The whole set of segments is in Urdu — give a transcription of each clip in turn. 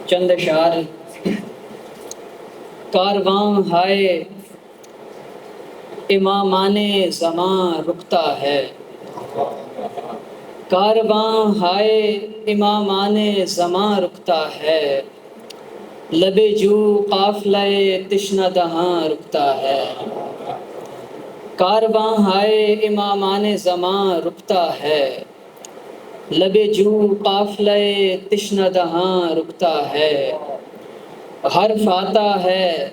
چند اشعار۔ کارواں ہائے امامان زماں رکتا ہے، کارواں ہائے امامان زماں رکتا ہے، لب جو قافلہ تشنہ دہاں رکتا ہے۔ کارواں ہائے امامان زماں رکتا ہے، لب جو قافلہ تشنہ دہاں رکتا ہے۔ حرف آتا ہے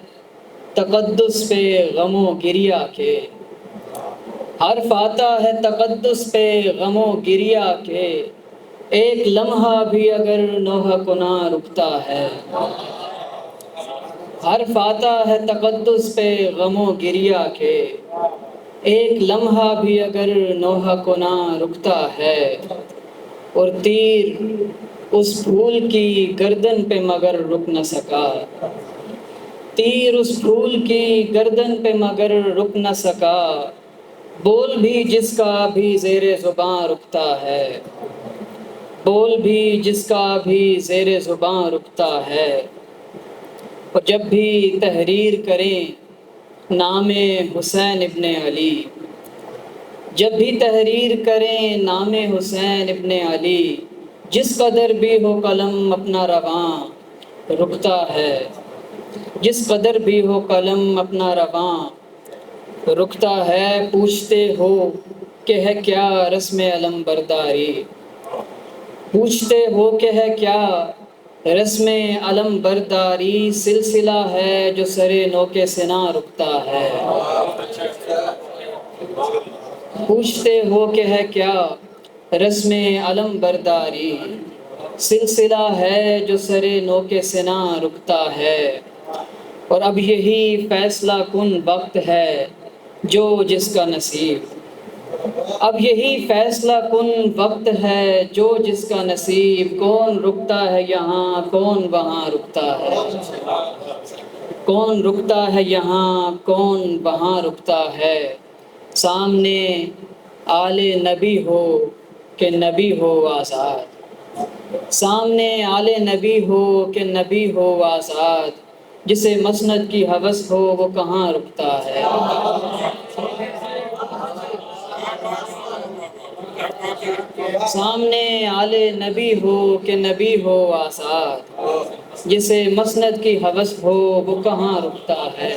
تقدس پہ غم و گریہ کے، حرف آتا ہے تقدس پہ غم و گریہ کے، ایک لمحہ بھی اگر نوحہ کنا رکتا ہے۔ حرف آتا ہے تقدس پہ غم و گریہ کے، ایک لمحہ بھی اگر نوحہ کنا رکتا ہے۔ اور تیر اس پھول کی گردن پہ مگر رک نہ سکا، تیر اس پھول کی گردن پہ مگر رک نہ سکا، بول بھی جس کا بھی زیر زباں رکتا ہے، بول بھی جس کا بھی زیر زباں رکتا ہے۔ اور جب بھی تحریر کریں نام حسین ابن علی، جب بھی تحریر کریں نام حسین ابن علی، جس قدر بھی ہو قلم اپنا رواں رکتا ہے، جس قدر بھی ہو قلم اپنا رواں رکتا ہے۔ پوچھتے ہو کہ ہے کیا رسم علم برداری، پوچھتے ہو کہ ہے کیا رسم علم برداری، سلسلہ ہے جو سرے نو کے سنا رکتا ہے۔ پوچھتے ہو کہ ہے کیا رسم علم برداری، سلسلہ ہے جو سرے نو کے سنا رکتا ہے۔ اور اب یہی فیصلہ کن وقت ہے جو جس کا نصیب، اب یہی فیصلہ کن وقت ہے جو جس کا نصیب، کون رکتا ہے یہاں کون وہاں رکتا ہے، کون رکتا ہے یہاں کون وہاں رکتا ہے۔ سامنے آل نبی ہو کہ نبی ہو آزاد، سامنے آل نبی ہو کہ نبی ہو آزاد، جسے مسند کی ہوس ہو وہ کہاں رکتا ہے۔ سامنے آل نبی ہو کہ نبی ہو آزاد، جسے مسند کی ہوس ہو وہ کہاں رکتا ہے۔